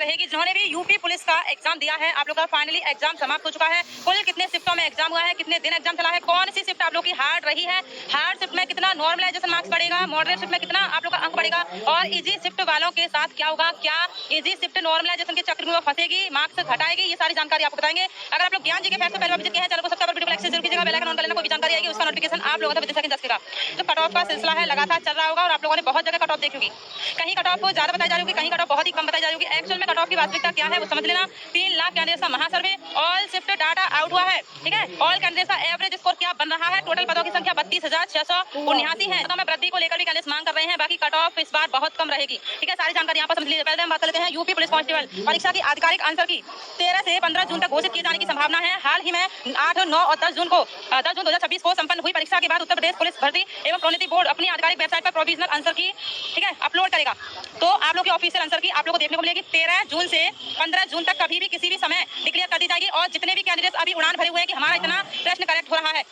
रहेगी। जिन्होंने भी यूपी पुलिस का एग्जाम दिया है, आप लोग का फाइनली एग्जाम समाप्त हो चुका है। कुल कितने शिफ्टों में एग्जाम हुआ है, कितने दिन एग्जाम चला है, कौन सी शिफ्ट आप लोग की हार्ड रही है, हार्ड शिफ्ट में कितना नॉर्मलाइजेशन मार्क्स बढ़ेगा, मॉडरेट शिफ्ट में कितना आप लोग का अंक बढ़ेगा, और इजी शिफ्ट वालों के साथ क्या होगा, क्या इजी शिफ्ट नॉर्मलाइजेशन के चक्र में फंसेगी, मार्क्स घटाएगी, ये सारी जानकारी आपको बताएंगे। अगर आप लोग ज्ञान जी के फैक्ट पहले विजिट किए हैं, चैनल को सब्सक्राइब वीडियो को लाइक जरूर कीजिएगा, बेल आइकन ऑन कर लेना, कोई भी जानकारी आएगी उसका नोटिफिकेशन आप लोगों तक विदिन सेकंड तक। तो कट ऑफ का सिलसिला है लगातार चल रहा होगा और आप लोगों ने बहुत जगह कट ऑफ देखी होगी। कहीं कट ऑफ ज्यादा बताई जा रही होगी, कहीं कट ऑफ बहुत ही कम बताई जा रही होगी। एक्चुअल में कट ऑफ की वास्तविकता क्या है वो समझ लेना। 3 लाख कैंडिडेट्स का महासर्वे, ऑल शिफ्ट डाटा आउट हुआ है, ठीक है। ऑल कैंडिडेट्स का एवरेज स्कोर क्या बन रहा है, टोटल पदों की संख्या 32,679 है। तो मैं वृद्धि को लेकर भी कैंडिडेट्स मांग कर रहे हैं, बाकी कट ऑफ इस बार बहुत कम रहेगी, ठीक है। सारी जानकारी यहाँ पर समझ लीजिए। पहले हम बात कर लेते हैं यूपी पुलिस कांस्टेबल परीक्षा की आधिकारिक आंसर की 13 से 15 जून तक घोषित किए जाने की संभावना है। हाल ही में 8, 9 और 10 जून 2026 को संपन्न हुई परीक्षा के बाद उत्तर प्रदेश पुलिस भर्ती एवं प्रोन्नति बोर्ड अपनी आधिकारिक वेबसाइट पर प्रोविजनल आंसर की, ठीक है, अपलोड करेगा। तो आप लोग की ऑफिशियल आंसर की आप लोग को देखने को मिलेगी 13 जून से 15 जून तक कभी भी किसी भी समय डिक्लेयर कर दी जाएगी। और जितने भी कैंडिडेट अभी उड़ान भरे हुए हैं कि हमारा इतना प्रश्न करेक्ट हो रहा है,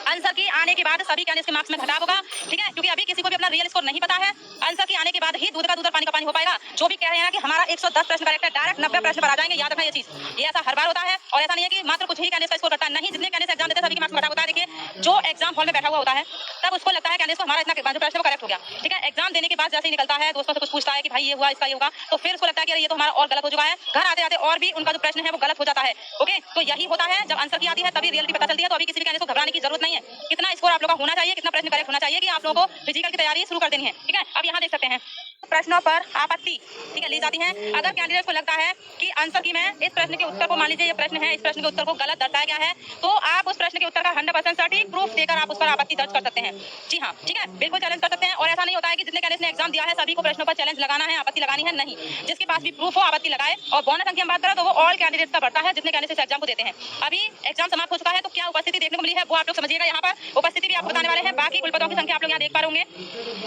आंसर की आने के बाद सभी कैंडिडेट के मार्क्स में घटाव होगा, ठीक है, क्योंकि अभी किसी को भी अपना रियल स्कोर नहीं पता है। आंसर की आने के बाद ही दूध का दूध और पानी का पानी हो पाएगा। जो भी कह रहे हैं ना कि हमारा 110 प्रश्न करेक्ट है, डायरेक्ट 90 प्रश्न पर आ जाएंगे, याद रखना ये चीज। ये ऐसा हर बार होता है और ऐसा नहीं है कि मात्र कुछ ही कैंडिडेट का स्कोर करता है, नहीं, जितने कैंडिडेट एग्जाम देते हैं सभी के मार्क्स में घटाव होता है। देखिए जो एग्जाम हॉल में बैठा हुआ होता है तब उसको लगता है कैंडिडेट को हमारा इतना जो प्रश्न वो करेक्ट हो गया, ठीक है। एग्जाम देने के बाद जैसे ही निकलता है, दोस्तों से कुछ पूछता है कि भाई ये हुआ, इसका ये होगा, तो फिर उसको लगता है कि ये तो हमारा और गलत हो चुका है। घर आते आते और भी उनका जो प्रश्न है वो गलत हो जाता है। ओके, तो यही होता है जब आंसर की आती है तभी रियलिटी पता चलती है। तो अभी किसी भी कैंडिडेट को घबराने की जरूरत नहीं है। कितना स्कोर आप लोग का होना चाहिए, कितना प्रश्न करेक्ट होना चाहिए कि आप लोगों को फिजिकल की तैयारी शुरू कर देनी है, ठीक है। अब यहाँ देख सकते हैं प्रश्नों पर आपत्ति, ठीक है, ली जाती है। अगर कैंडिडेट को लगता है कि आंसर की में इस प्रश्न के उत्तर को, मान लीजिए ये प्रश्न है, इस प्रश्न के उत्तर को गलत दर्शाया गया है, तो आप उस प्रश्न के उत्तर का 100% सटीक प्रूफ देकर आप उस पर आपत्ति दर्ज कर सकते हैं। जी हाँ, ठीक है, बिल्कुल चैलेंज कर सकते हैं। और ऐसा नहीं होता है कि जितने कैंडिडेट ने एग्जाम दिया है सभी को प्रश्नों पर चैलेंज लगाना है, आपत्ति लगानी है, नहीं। जिसके पास भी प्रूफ हो आपत्ति लगाए। और बोनस अंक की हम बात करें तो वो ऑल कैंडिडेट का बढ़ता है जितने कैंडिडेट एग्जाम को देते हैं। अभी एग्जाम समाप्त हो चुका है तो क्या उपस्थिति देखने को मिली है वो आप लोग समझिएगा। यहाँ पर उपस्थिति भी आपको बताने वाले हैं, बाकी कुल पदों की संख्या आप लोग यहाँ देख पा रहे होंगे,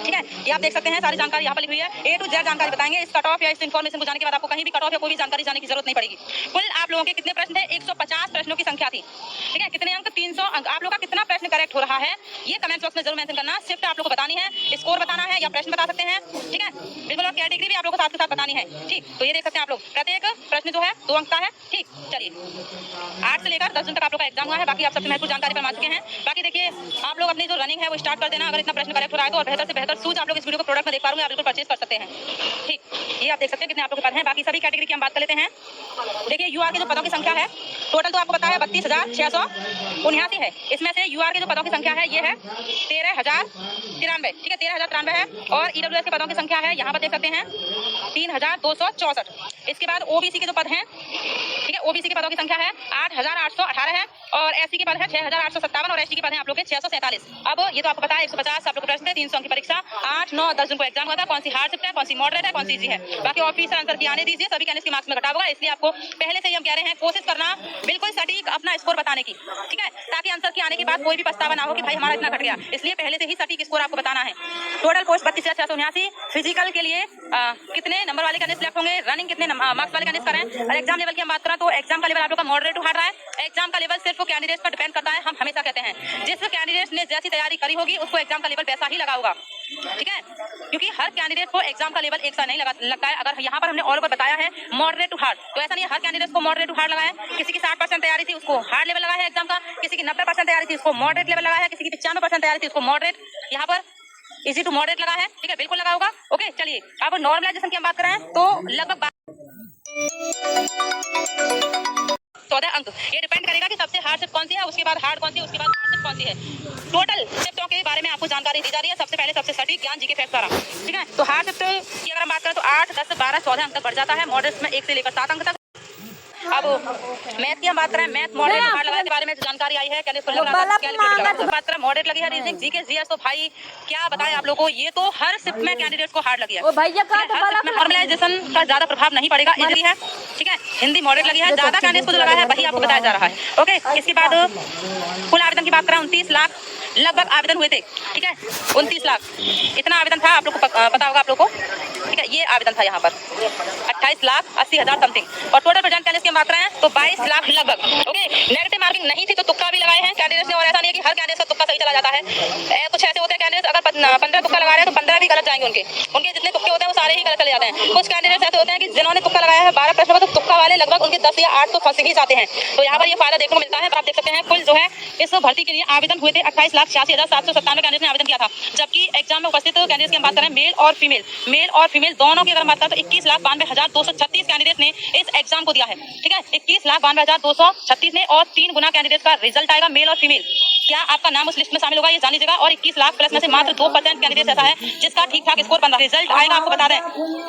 ठीक है। ये आप देख सकते हैं, सारी जानकारी यहाँ पर लिखी हुई है, A to Z जानकारी बताएंगे। इस कट ऑफ या इस इन्फॉर्मेशन को जाने के बाद आपको कहीं भी कट ऑफ या कोई भी जानकारी जाने की जरूरत नहीं पड़ेगी। कुल आप लोगों के कितने प्रश्न थे, 150 प्रश्नों की संख्या थी, ठीक है। कितने अंक, 300 अंक। आप लोग का कितना प्रश्न करेक्ट हो रहा है ये कमेंट बॉक्स में जरूर मेंशन करना। शिफ्ट आप लोग को बतानी है, स्कोर बताना है या प्रश्न बता सकते हैं, ठीक है, बिल्कुल। और कैटेगरी भी आप लोग को साथ के साथ बतानी है, ठीक। तो ये देख सकते हैं आप लोग, प्रत्येक प्रश्न जो है 2 अंक का है, ठीक। चलिए 8 से लेकर 10 जून तक आप लोग का एग्जाम हुआ है, बाकी आप सबसे महत्वपूर्ण जानकारी पर मान चुके हैं। बाकी देखिए आप लोग अपनी जो रनिंग है वो स्टार्ट कर देना। अगर इतना प्रश्न करेक्ट हो रहा है तो और बेहतर से बेहतर शूज आप लोग इस वीडियो को प्रोडक्ट में देख पा रहे हैं, आप बिल्कुल परचेज कर सकते हैं, ठीक। ये आप देख सकते हैं कितने आप लोग के पास हैं। बाकी सभी कैटेगरी की हम बात कर लेते हैं। देखिए यूआर के जो पदों की संख्या है टोटल तो आपको पता है 32,679 है। इसमें से यूआर के जो पदों की संख्या है ये है 13,093, ठीक है, 13,093 है। और ईडब्ल्यूएस के पदों की संख्या है यहाँ पर देख सकते हैं 3,264। इसके बाद ओबीसी के जो पद हैं, ठीक है, ओबीसी के पदों की संख्या है 8,818 है। और एससी के पद है 6,857 और एसटी के पद है आप लोग के 647। अब ये तो आपको पता है 150 आप लोग को प्रश्न थे, 300 की परीक्षा, 8, 9, 10 जून को एग्जाम हुआ था। कौन सी हार्ड शिफ्ट है, कौन सी मॉडरेट है, कौन सी इजी है, बाकी ऑफिशियल आंसर की आने दीजिए। सभी कैंडिडेट के मार्क्स में घटाव होगा, इसलिए आपको पहले से ही हम कह रहे हैं कोशिश करना बिल्कुल सटीक अपना स्कोर बताने की, ठीक है, ताकि आंसर के आने के बाद कोई भी पछतावा ना हो कि भाई हमारा इतना घट गया। इसलिए पहले से ही सटीक स्कोर आपको बताना है। Total post 32,679। फिजिकल के लिए कितने नंबर वाले कैंडिडेट सिलेक्ट होंगे, रनिंग कितने मार्क्स वाले कैंडिडेट करें। और एग्जाम लेवल की हम बात करें तो एग्जाम का लेवल आप लोग का मॉडरेट टू हार्ड रहा है। एग्जाम का लेवल सिर्फ कैंडिडेट पर डिपेंड करता है। हम हमेशा कहते हैं जिस कैंडिडेट ने जैसी तैयारी करी होगी उसको एग्जाम का लेवल वैसा ही लगा होगा, ठीक है, क्योंकि हर कैंडिडेट को एग्जाम का लेवल एक सा नहीं लगता है। अगर यहाँ पर हमने ऑल ओवर बताया है मॉडरेट टू हार्ड, तो ऐसा नहीं है हर कैंडिडेट को मॉडरेट टू हार्ड लगा है। किसी की 60% तैयारी थी उसको हार्ड लेवल लगा है एग्जाम का, किसी की 90% तैयारी थी उसको मॉडरेट लेवल लगा है, किसी की 95% तैयारी थी उसको मॉडरेट, यहाँ पर इजी टू मॉडरेट लगा है, ठीक है, बिल्कुल लगा होगा। ओके, चलिए अब नॉर्मलाइजेशन की हम बात करें तो लगभग 14 अंक। ये डिपेंड करेगा कि सबसे हार्ड शिफ्ट कौन सी है, उसके बाद हार्ड कौन सी है, उसके बाद हार्ड शिफ्ट कौन सी है। टोटल शिफ्टों के बारे में आपको जानकारी दी जा रही है। सबसे पहले सबसे सटीक ज्ञान जी के फैक्ट सारा, ठीक है। तो हार्ड शिफ्ट की अगर हम बात करें तो 8, 10, 12, 14 अंक तक बढ़ जाता है। मॉडरेट में 1 से लेकर 7 अंक तक। अब मैथ की हम बात करें, मैथ मॉडरेट हार्ड लगाने के बारे में जानकारी आई है, बात करें मॉडरेट लगी है। रीजनिंग, जीके, जीएस, तो भाई क्या बताएं आप लोगों को, ये तो हर शिफ्ट में कैंडिडेट्स को हार्ड लगी है। नॉर्मलाइजेशन का ज्यादा प्रभाव नहीं पड़ेगा, इजी है, ठीक है। हिंदी मॉडरेट लगी है, ज्यादा कैंडिडेट्स को जो लगा है वही आपको बताया जा रहा है। ओके, इसके बाद कुल आवेदन की बात करें 29 लाख लगभग आवेदन हुए थे, ठीक है, 29 लाख इतना आवेदन था, आप लोग को पता होगा आप लोग को, ठीक है। ये आवेदन था यहाँ पर 28,80,000 समथिंग, और टोटल प्रेजेंट कैंडिडेट्स की मात्रा है तो 22 लाख लगभग। ओके, नेगेटिव मार्किंग नहीं थी तो तुक्का भी लगाए हैं कैंडिडेट्स ने, और ऐसा नहीं है कि हर कैंडिडेट का तुक्का सही चला जाता है। कुछ ऐसे होते हैं कैंडिडेट्स अगर 15 तुक्का लगा रहे हैं तो 15 भी गलत जाएंगे, उनके जितने तुक्के होते हैं वो सारे ही गलत चले जाते हैं। कुछ कैंडिडेट्स ऐसे होते हैं कि जिन्होंने तुक्का लगाया है 12 प्रश्नों में, तो तुक्का वाले लगभग उनके 10 या 8 तो फंसे ही जाते हैं। तो यहाँ पर ये फायदा देखने को मिलता है। आप देख सकते हैं कुल जो है इस भर्ती के लिए आवेदन हुए थे 28,86,797 कैंडिडेट ने आवेदन किया था, जबकि एग्जाम में उपस्थित कैंडिडेट्स की बात करें मेल और फीमेल दोनों की अगर बात करें तो 21,92,236 कैंडिडेट ने इस एग्जाम को दिया है। ठीक है, 21,92,236 ने, और 3 गुना कैंडिडेट का रिजल्ट आएगा मेल और फीमेल। क्या आपका नाम उस लिस्ट में शामिल होगा ये जान लीजिएगा, और 21 लाख प्लस में से मात्र 2% कैंडिडेट ऐसा है जिसका ठीक ठाक स्कोर बन रहा है। रिजल्ट आएगा, आपको बता दें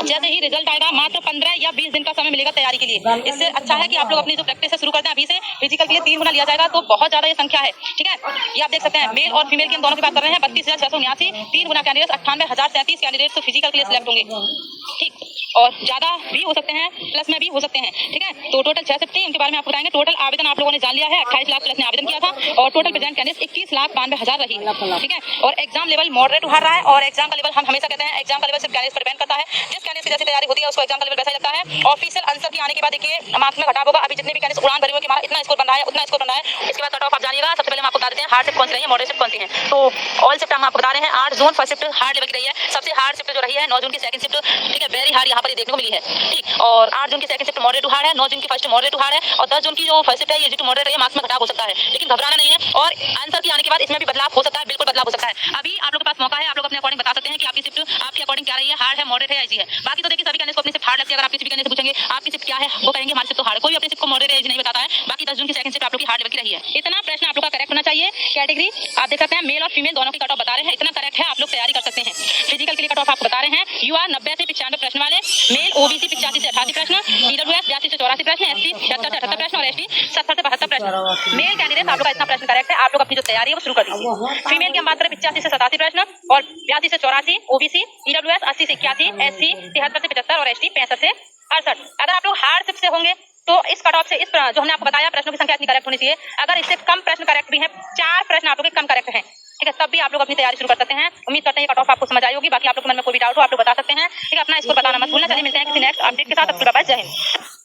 जैसे ही रिजल्ट आएगा मात्र 15 या 20 दिन का समय मिलेगा तैयारी के लिए। इससे अच्छा है कि आप लोग अपनी जो प्रैक्टिस है शुरू कर दें अभी से। फिजिकल के लिए 3 गुना लिया जाएगा तो बहुत ज्यादा ये संख्या है। ठीक है, ये आप देख सकते हैं मेल और फीमेल की हम दोनों की बात कर रहे हैं। 32,679 3 गुना कैंडिडेट 98,037 कैंडिडेट तो फिजिकल के लिए सिलेक्ट होंगे। ठीक, और ज्यादा भी हो सकते हैं, प्लस में भी हो सकते हैं। ठीक है, तो टोटल 6 शिफ्ट इनके बारे में आपको बताएंगे। टोटल आवेदन आप लोगों ने जान लिया है, 28 लाख प्लस ने आवेदन किया था, और टोटल प्रेजेंट कैंडिडेट 21,92,000 रही। ठीक है, और एग्जाम लेवल मॉडरेट उठा रहा है, और एग्जाम का लेवल हम हमेशा कहते हैं एग्जाम का लेवल सिर्फ कैंडिडेट पर डिपेंड करता है। जिस कैंडिडेट की जैसी तैयारी होती है उसको एग्जाम का लेवल वैसा ही लगता है। ऑफिशियल आंसर की आने के बाद देखिए मार्क्स में घटाव होगा। अभी जितने भी कैंडिडेट उड़ान भरी हुई कि हमारा इतना स्कोर बन रहा है उतना स्कोर बन रहा है, इसके बाद कट ऑफ आप जानिएगा। सबसे पहले हम आपको बता देते हैं हार्ड शिफ्ट कौन सी रही है, मॉडरेट शिफ्ट कौन सी है। तो ऑल शिफ्ट हम आपको बता रहे हैं। 8 zone first shift hard level की रही है, सबसे हार्ड शिफ्ट जो रही है 9 जून की सेकंड शिफ्ट। ठीक है, वेरी हार्ड यहाँ पर देखने को मिली है। ठीक, और 8 जून की second shift moderate to hard है, 9 जून की फर्स्ट मॉडरेट टू हार्ड है, और 10 जून की जो फर्स्ट शिफ्ट है ये जो मॉडरेट है, मार्क्स में घटाव हो सकता है, लेकिन घबराना नहीं है। और आंसर की आने के बाद इसमें भी बदलाव हो सकता है, बिल्कुल बदलाव हो सकता है। अभी आप लोग के पास मौका है, आप लोग अपने अकॉर्डिंग बता सकते हैं कि आपकी शिफ्ट आपके अकॉर्डिंग क्या रही है, हार्ड है, मॉडरेट है या इजी है। बाकी तो देखिए सभी कैंडिडेट को अपनी शिफ्ट हार्ड लगती है। अगर आप किसी भी कैंडिडेट से पूछेंगे आपकी शिफ्ट क्या है, वो कहेंगे हमारी शिफ्ट तो हार्ड। कोई अपनी शिफ्ट को मॉडरेट या इजी नहीं बताता है। बाकी 10 जून की सेकंड शिफ्ट आप लोग की हार्ड लेवल की रही है। इतना प्रश्न आप लोग का करेक्ट होना चाहिए। कैटेगरी आप देख सकते हैं मेल और फीमेल दोनों की कट ऑफ बता रहे हैं, इतना करेक्ट है, आप लोग तैयारी कर सकते हैं। फिजिकल के लिए कट ऑफ आपको बता रहे हैं, यूआर 90 से 95 प्रश्न वाले, मेल ओबीसी 85 से 88 प्रश्न, ईडब्ल्यूएस 82 से 84 प्रश्न, एससी 76 से 78 प्रश्न, और एसटी 70 से 72 प्रश्न। मेल कैंडिडेट आप लोग का इतना प्रश्न करेक्ट है, आप लोग अपनी जो तैयारी है वो शुरू कर दीजिए। फीमेल की हम बात करें 85 से 87 प्रश्न, और 82 से 84, ओबीसी ईडब्ल्यूएस 80 से 81, एससी 73 से 75, और एसटी 65 से 68। अगर आप लोग हार्ड शिफ्ट से होंगे तो इस कट ऑफ से इस जो हमने आपको बताया प्रश्नों की संख्या इतनी करेक्ट होनी चाहिए। अगर इससे कम प्रश्न करेक्ट भी हैं, 4 प्रश्न आप लोग के कम करेक्ट हैं, ठीक है, तब भी आप लोग अपनी तैयारी शुरू कर सकते हैं। उम्मीद करते हैं कट ऑफ आपको समझ आई होगी। बाकी आप लोग के मन में कोई भी डाउट हो आप लोग बता सकते हैं। ठीक है, अपना स्कोर बताना मत भूलना। चलिए मिलते हैं किसी नेक्स्ट अपडेट के साथ। जय हिंद।